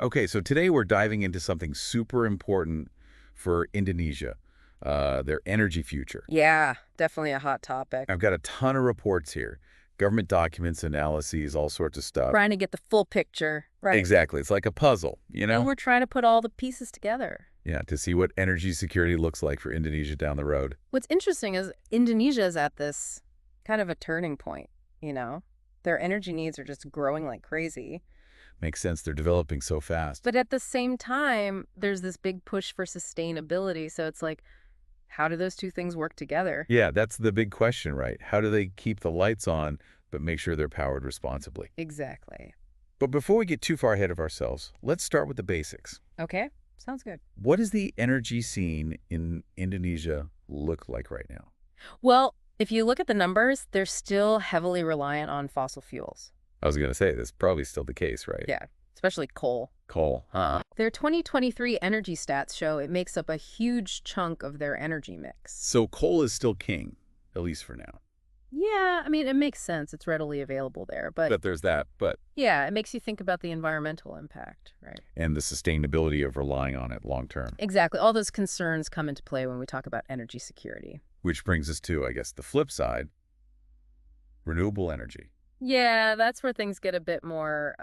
Okay, so today we're diving into something super important for Indonesia, their energy future. Yeah, definitely a hot topic. I've got a ton of reports here, government documents, analyses, all sorts of stuff. Trying to get the full picture. Right. Exactly. It's like a puzzle, you And know? we're trying to put all the pieces together. Yeah, to see what energy security looks like for Indonesia down the road. What's interesting is Indonesia is at this kind of a turning point, you know? Their energy needs are just growing like crazy. Makes sense. They're developing so fast. But at the same time, there's this big push for sustainability. So it's like, how do those two things work together? Yeah, that's the big question, right? How do they keep the lights on, but make sure they're powered responsibly? Exactly. But before we get too far ahead of ourselves, let's start with the basics. Okay, sounds good. What does the energy scene in Indonesia look like right now? Well, if you look at the numbers, they're still heavily reliant on fossil fuels. I was going to say, that's probably still the case, right? Yeah, especially coal. Coal. Their 2023 energy stats show it makes up a huge chunk of their energy mix. So coal is still king, at least for now. Yeah, I mean, it makes sense. It's readily available there. But There's that, yeah, it makes you think about the environmental impact, right? and the sustainability of relying on it long term. Exactly. All those concerns come into play when we talk about energy security. Which brings us to, I guess, the flip side, renewable energy. Yeah, that's where things get a bit more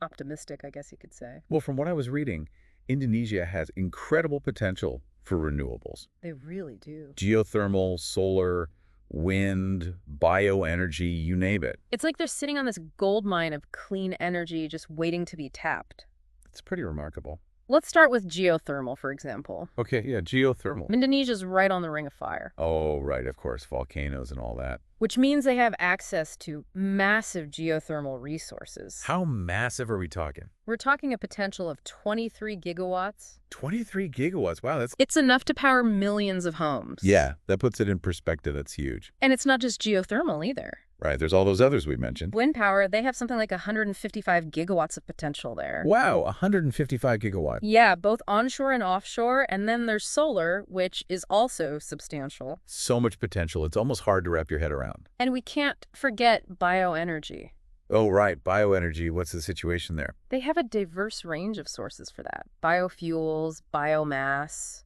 optimistic, I guess you could say. Well, from what I was reading, Indonesia has incredible potential for renewables. They really do. Geothermal, solar, wind, bioenergy, you name it. It's like they're sitting on this gold mine of clean energy just waiting to be tapped. It's pretty remarkable. Let's start with geothermal, for example. Okay, yeah, geothermal. Indonesia's right on the Ring of Fire, Oh, right, of course, volcanoes and all that. which means they have access to massive geothermal resources. How massive are we talking? We're talking a potential of 23 gigawatts. 23 gigawatts. Wow, that's... It's enough to power millions of homes. Yeah, that puts it in perspective. That's huge. And it's not just geothermal either. Right, there's all those others we mentioned. Wind power, they have something like 155 gigawatts of potential there. Wow, 155 gigawatts. Yeah, both onshore and offshore. And then there's solar, which is also substantial. So much potential. It's almost hard to wrap your head around. And we can't forget bioenergy. Oh, right, bioenergy. What's the situation there? They have a diverse range of sources for that. Biofuels, biomass,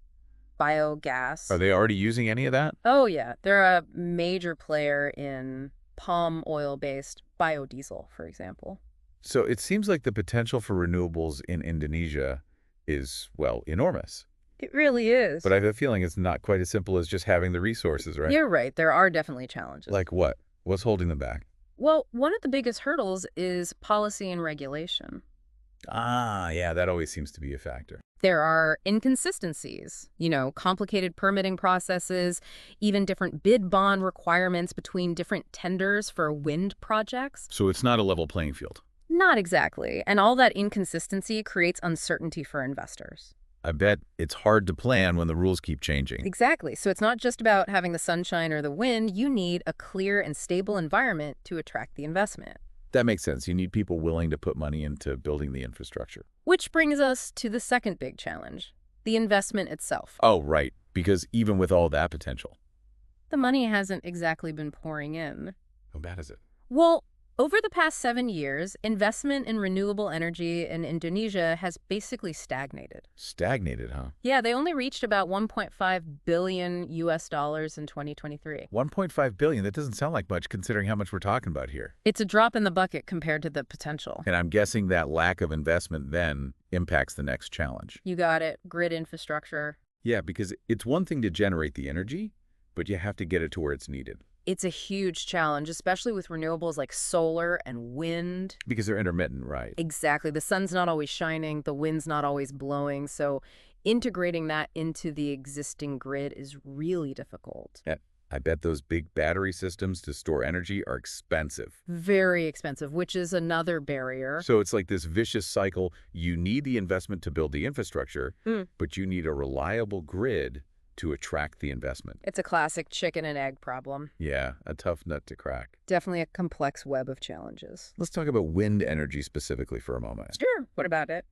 biogas. Are they already using any of that? Oh, yeah. They're a major player in palm oil-based biodiesel, for example. So it seems like the potential for renewables in Indonesia is, well, enormous. It really is. But I have a feeling it's not quite as simple as just having the resources, right? You're right. There are definitely challenges. Like what? What's holding them back? Well, one of the biggest hurdles is policy and regulation. Ah, yeah, that always seems to be a factor. There are inconsistencies, complicated permitting processes, even different bid bond requirements between different tenders for wind projects. So it's not a level playing field. Not exactly. And all that inconsistency creates uncertainty for investors. I bet it's hard to plan when the rules keep changing. Exactly. So it's not just about having the sunshine or the wind. You need a clear and stable environment to attract the investment. That makes sense. You need people willing to put money into building the infrastructure. Which brings us to the second big challenge, the investment itself. Oh, right. Because even with all that potential. The money hasn't exactly been pouring in. How bad is it? Well, over the past 7 years, investment in renewable energy in Indonesia has basically stagnated. Stagnated, huh? Yeah, they only reached about 1.5 billion US dollars in 2023. 1.5 billion, that doesn't sound like much considering how much we're talking about here. It's a drop in the bucket compared to the potential. And I'm guessing that lack of investment then impacts the next challenge. You got it. Grid infrastructure. Yeah, because it's one thing to generate the energy, but you have to get it to where it's needed. It's a huge challenge, especially with renewables like solar and wind. Because they're intermittent, right? Exactly. The sun's not always shining, the wind's not always blowing, so integrating that into the existing grid is really difficult. Yeah, I bet those big battery systems to store energy are expensive. Very expensive, which is another barrier. So it's like this vicious cycle. You need the investment to build the infrastructure, but you need a reliable grid to attract the investment. It's a classic chicken and egg problem. Yeah, a tough nut to crack. Definitely a complex web of challenges. Let's talk about wind energy specifically for a moment. Sure. What about it?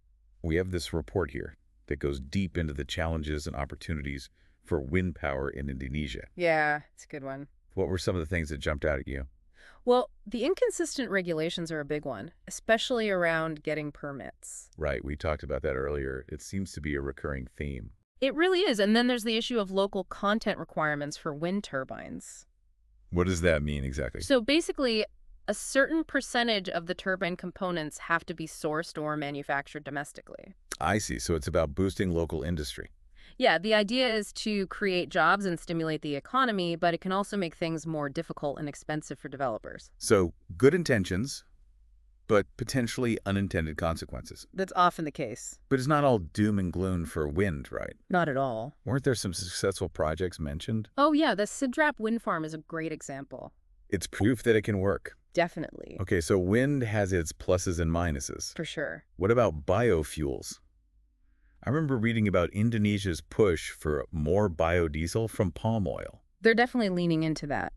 We have this report here that goes deep into the challenges and opportunities for wind power in Indonesia. Yeah, it's a good one. What were some of the things that jumped out at you? Well, the inconsistent regulations are a big one, especially around getting permits. Right, we talked about that earlier. It seems to be a recurring theme. It really is. And then there's the issue of local content requirements for wind turbines. What does that mean exactly? So basically, a certain percentage of the turbine components have to be sourced or manufactured domestically. I see. So it's about boosting local industry. Yeah, the idea is to create jobs and stimulate the economy, but it can also make things more difficult and expensive for developers. So good intentions, but potentially unintended consequences. That's often the case. But it's not all doom and gloom for wind, right? Not at all. Weren't there some successful projects mentioned? Oh yeah, the SITREP wind farm is a great example. It's proof that it can work. Definitely. Okay, so wind has its pluses and minuses. For sure. What about biofuels? I remember reading about Indonesia's push for more biodiesel from palm oil. They're definitely leaning into that.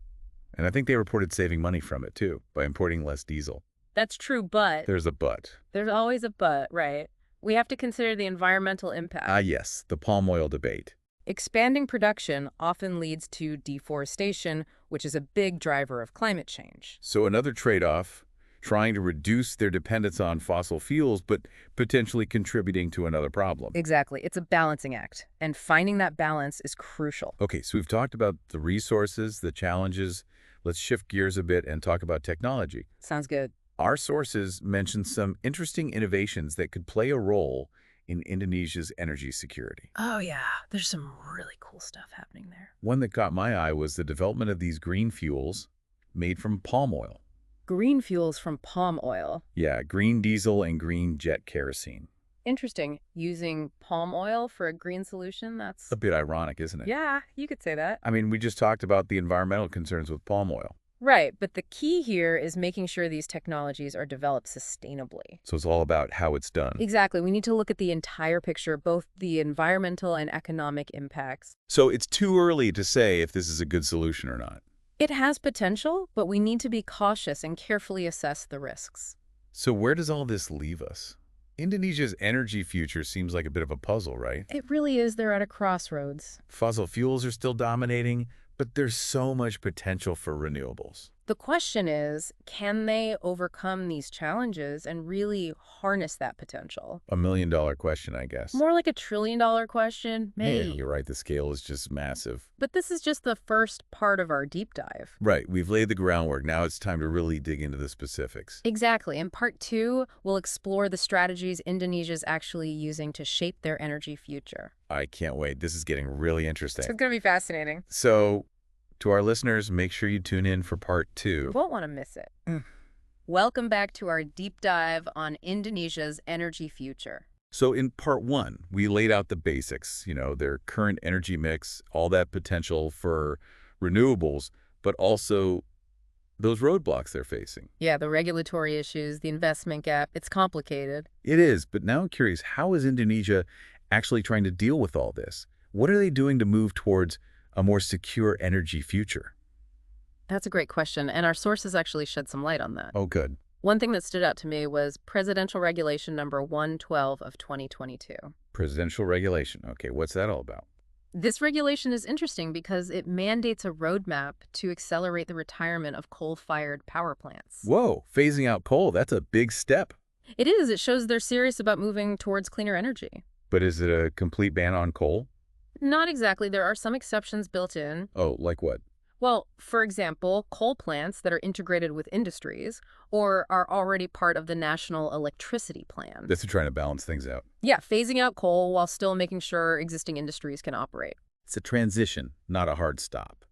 And I think they reported saving money from it, too, by importing less diesel. That's true, but There's a but. there's always a but, right? We have to consider the environmental impact. Ah, yes, the palm oil debate. Expanding production often leads to deforestation, which is a big driver of climate change. So another trade-off, trying to reduce their dependence on fossil fuels, but potentially contributing to another problem. Exactly. It's a balancing act, and finding that balance is crucial. Okay, so we've talked about the resources, the challenges. Let's shift gears a bit and talk about technology. Sounds good. Our sources mention some interesting innovations that could play a role in Indonesia's energy security. Oh, yeah. There's some really cool stuff happening there. One that caught my eye was the development of these green fuels made from palm oil. Green fuels from palm oil. Yeah, green diesel and green jet kerosene. Interesting. Using palm oil for a green solution, that's... A bit ironic, isn't it? Yeah, you could say that. I mean, we just talked about the environmental concerns with palm oil. Right, but the key here is making sure these technologies are developed sustainably. So it's all about how it's done. Exactly. We need to look at the entire picture, both the environmental and economic impacts. So it's too early to say if this is a good solution or not. It has potential, but we need to be cautious and carefully assess the risks. So where does all this leave us? Indonesia's energy future seems like a bit of a puzzle, right? It really is. They're at a crossroads. Fossil fuels are still dominating, but there's so much potential for renewables. The question is, can they overcome these challenges and really harness that potential? $1 million question, I guess. More like $1 trillion question, Yeah, maybe. you're right. The scale is just massive. But this is just the first part of our deep dive. Right. We've laid the groundwork. Now it's time to really dig into the specifics. Exactly. In part 2, we'll explore the strategies Indonesia's actually using to shape their energy future. I can't wait. This is getting really interesting. It's going to be fascinating. So, to our listeners, make sure you tune in for part You 2. won't want to miss it. Welcome back to our deep dive on Indonesia's energy future. So in part 1, we laid out the basics, their current energy mix, all that potential for renewables, but also those roadblocks they're facing. Yeah, the regulatory issues, the investment gap, it's complicated. It is, but now I'm curious, how is Indonesia actually trying to deal with all this? What are they doing to move towards a more secure energy future? That's a great question, and our sources actually shed some light on that. Oh, good. One thing that stood out to me was Presidential Regulation number 112 of 2022. Presidential regulation. Okay, what's that all about? This regulation is interesting because it mandates a roadmap to accelerate the retirement of coal-fired power plants. Whoa, phasing out coal, that's a big step. It is. It shows they're serious about moving towards cleaner energy. But is it a complete ban on coal? Not exactly. There are some exceptions built in. Oh, like what? Well, for example, coal plants that are integrated with industries or are already part of the National Electricity Plan. That's trying to balance things out. Yeah, phasing out coal while still making sure existing industries can operate. It's a transition, not a hard stop.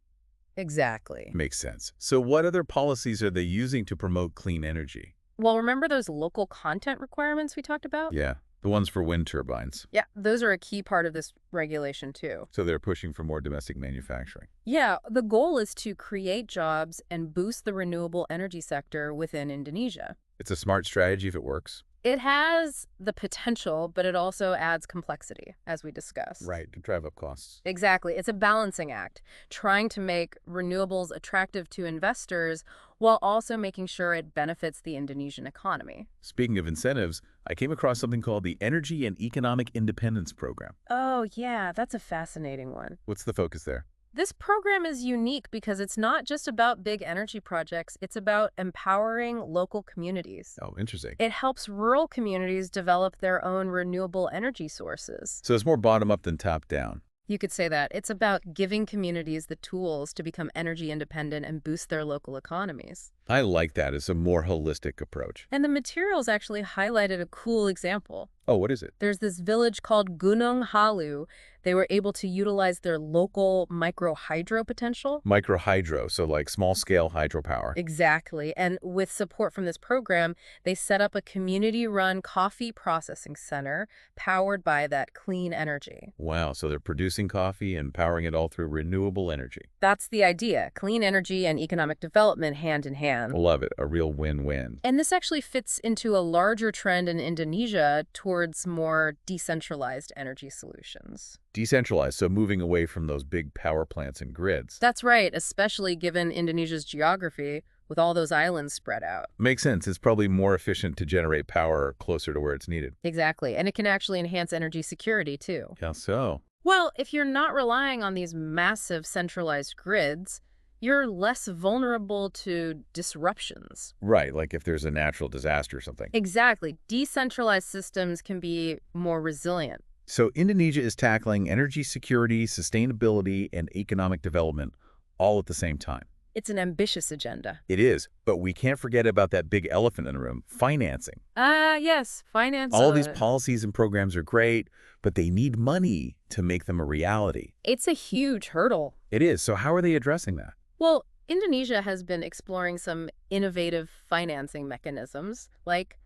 Exactly. Makes sense. So what other policies are they using to promote clean energy? Well, remember those local content requirements we talked about? Yeah, the ones for wind turbines. Yeah, those are a key part of this regulation, too. So they're pushing for more domestic manufacturing. Yeah, the goal is to create jobs and boost the renewable energy sector within Indonesia. It's a smart strategy if it works. It has the potential, but it also adds complexity, as we discussed. Right, to drive up costs. Exactly. It's a balancing act, trying to make renewables attractive to investors while also making sure it benefits the Indonesian economy. Speaking of incentives, I came across something called the Energy and Economic Independence Program. Oh, yeah, that's a fascinating one. What's the focus there? This program is unique because it's not just about big energy projects, it's about empowering local communities. Oh, interesting. It helps rural communities develop their own renewable energy sources. So it's more bottom up than top down. You could say that. It's about giving communities the tools to become energy independent and boost their local economies. I like that as a more holistic approach. And the materials actually highlighted a cool example. Oh, what is it? There's this village called Gunung Halu. They were able to utilize their local microhydro potential. Microhydro, so like small-scale hydropower. Exactly. And with support from this program, they set up a community-run coffee processing center powered by that clean energy. Wow, so they're producing coffee and powering it all through renewable energy. That's the idea. Clean energy and economic development hand in hand. Love it. A real win-win. And this actually fits into a larger trend in Indonesia towards more decentralized energy solutions. Decentralized, so moving away from those big power plants and grids. That's right, especially given Indonesia's geography with all those islands spread out. Makes sense. It's probably more efficient to generate power closer to where it's needed. Exactly, and it can actually enhance energy security too. Yeah, so. Well, if you're not relying on these massive centralized grids, you're less vulnerable to disruptions. Right, like if there's a natural disaster or something. Exactly. Decentralized systems can be more resilient. So Indonesia is tackling energy security, sustainability, and economic development all at the same time. It's an ambitious agenda. It is, but we can't forget about that big elephant in the room, financing. Yes, finance. All these policies and programs are great, but they need money to make them a reality. It's a huge hurdle. It is, so how are they addressing that? Well, Indonesia has been exploring some innovative financing mechanisms, like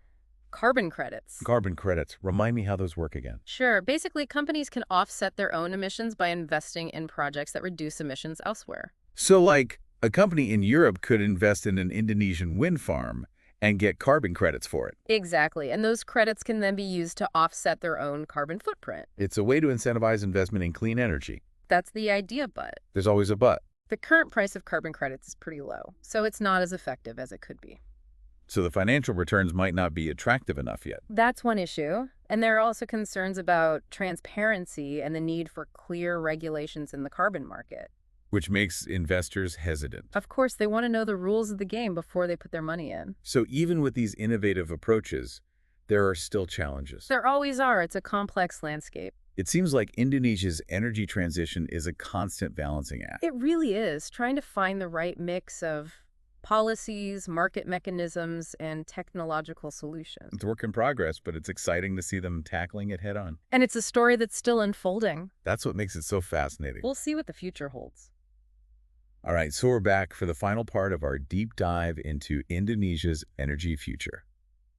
carbon credits. Carbon credits, remind me how those work again. Sure. Basically, companies can offset their own emissions by investing in projects that reduce emissions elsewhere. So like, a company in Europe could invest in an Indonesian wind farm and get carbon credits for it. Exactly. And those credits can then be used to offset their own carbon footprint. It's a way to incentivize investment in clean energy. That's the idea, but There's always a but. the current price of carbon credits is pretty low, so it's not as effective as it could be. So the financial returns might not be attractive enough yet. That's one issue. And there are also concerns about transparency and the need for clear regulations in the carbon market. Which makes investors hesitant. Of course, they want to know the rules of the game before they put their money in. So even with these innovative approaches, there are still challenges. There always are. It's a complex landscape. It seems like Indonesia's energy transition is a constant balancing act. It really is, trying to find the right mix of policies, market mechanisms, and technological solutions. It's a work in progress, but it's exciting to see them tackling it head on. And it's a story that's still unfolding. That's what makes it so fascinating. We'll see what the future holds. All right, so we're back for the final part of our deep dive into Indonesia's energy future.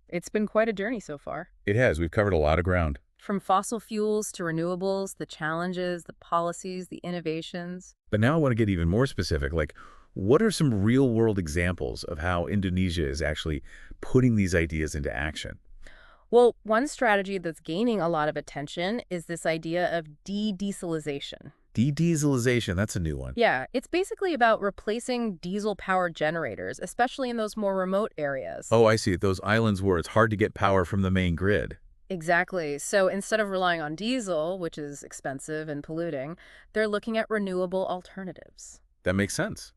It's been quite a journey so far. It has. We've covered a lot of ground. From fossil fuels to renewables, the challenges, the policies, the innovations. But now I want to get even more specific. Like, what are some real-world examples of how Indonesia is actually putting these ideas into action? Well, one strategy that's gaining a lot of attention is this idea of de-dieselization. De-dieselization, that's a new one. Yeah, it's basically about replacing diesel-powered generators, especially in those more remote areas. Oh, I see. Those islands where it's hard to get power from the main grid. Exactly. So instead of relying on diesel, which is expensive and polluting, they're looking at renewable alternatives. That makes sense,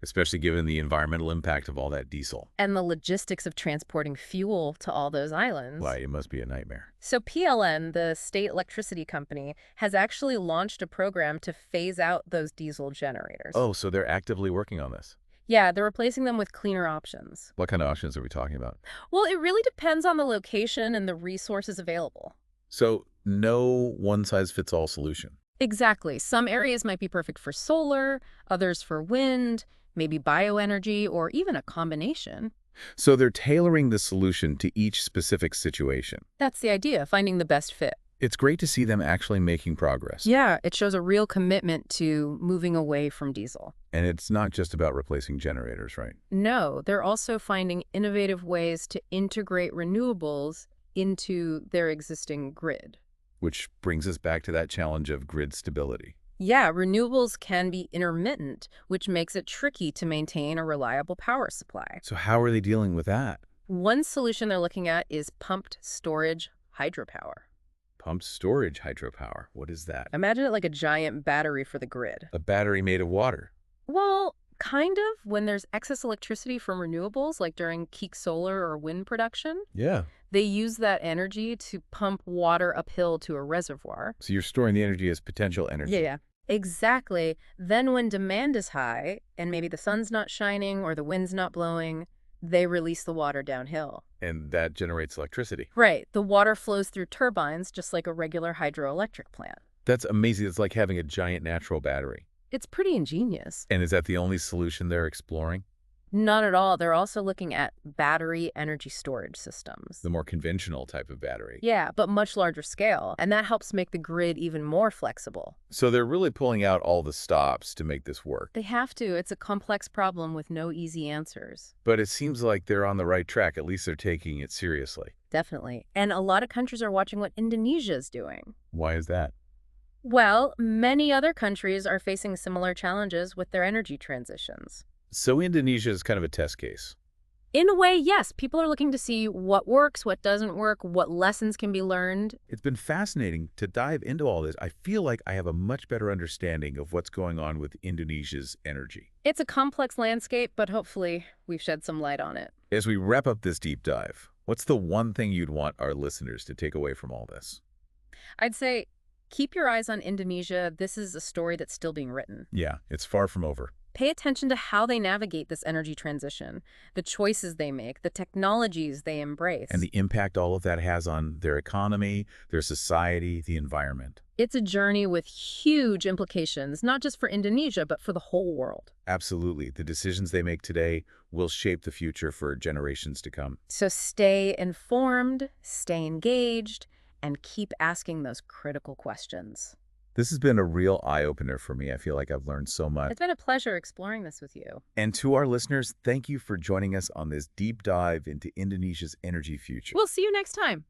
especially given the environmental impact of all that diesel. And the logistics of transporting fuel to all those islands. Why, it must be a nightmare. So PLN, the state electricity company, has actually launched a program to phase out those diesel generators. Oh, so they're actively working on this. Yeah, they're replacing them with cleaner options. What kind of options are we talking about? Well, it really depends on the location and the resources available. So no one-size-fits-all solution. Exactly. Some areas might be perfect for solar, others for wind, maybe bioenergy, or even a combination. So they're tailoring the solution to each specific situation. That's the idea, finding the best fit. It's great to see them actually making progress. Yeah, it shows a real commitment to moving away from diesel. And it's not just about replacing generators, right? No, they're also finding innovative ways to integrate renewables into their existing grid. Which brings us back to that challenge of grid stability. Yeah, renewables can be intermittent, which makes it tricky to maintain a reliable power supply. So how are they dealing with that? One solution they're looking at is pumped storage hydropower. Pumped storage hydropower. What is that? Imagine it like a giant battery for the grid. A battery made of water. Well, kind of. When there's excess electricity from renewables, like during peak solar or wind production, Yeah. they use that energy to pump water uphill to a reservoir. So you're storing the energy as potential energy. Yeah. Exactly. Then when demand is high, and maybe the sun's not shining or the wind's not blowing, they release the water downhill. And that generates electricity. Right. The water flows through turbines just like a regular hydroelectric plant. That's amazing. It's like having a giant natural battery. It's pretty ingenious. And is that the only solution they're exploring? Not at all. They're also looking at battery energy storage systems. The more conventional type of battery. Yeah, but much larger scale. And that helps make the grid even more flexible. So they're really pulling out all the stops to make this work. They have to. It's a complex problem with no easy answers. But it seems like they're on the right track. At least they're taking it seriously. Definitely. And a lot of countries are watching what Indonesia is doing. Why is that? Well, many other countries are facing similar challenges with their energy transitions. So Indonesia is kind of a test case. In a way, yes. People are looking to see what works, what doesn't work, what lessons can be learned. It's been fascinating to dive into all this. I feel like I have a much better understanding of what's going on with Indonesia's energy. It's a complex landscape, but hopefully we've shed some light on it. As we wrap up this deep dive, what's the one thing you'd want our listeners to take away from all this? I'd say keep your eyes on Indonesia. This is a story that's still being written. Yeah, it's far from over. Pay attention to how they navigate this energy transition, the choices they make, the technologies they embrace. And the impact all of that has on their economy, their society, the environment. It's a journey with huge implications, not just for Indonesia, but for the whole world. Absolutely. The decisions they make today will shape the future for generations to come. So stay informed, stay engaged, and keep asking those critical questions. This has been a real eye-opener for me. I feel like I've learned so much. It's been a pleasure exploring this with you. And to our listeners, thank you for joining us on this deep dive into Indonesia's energy future. We'll see you next time.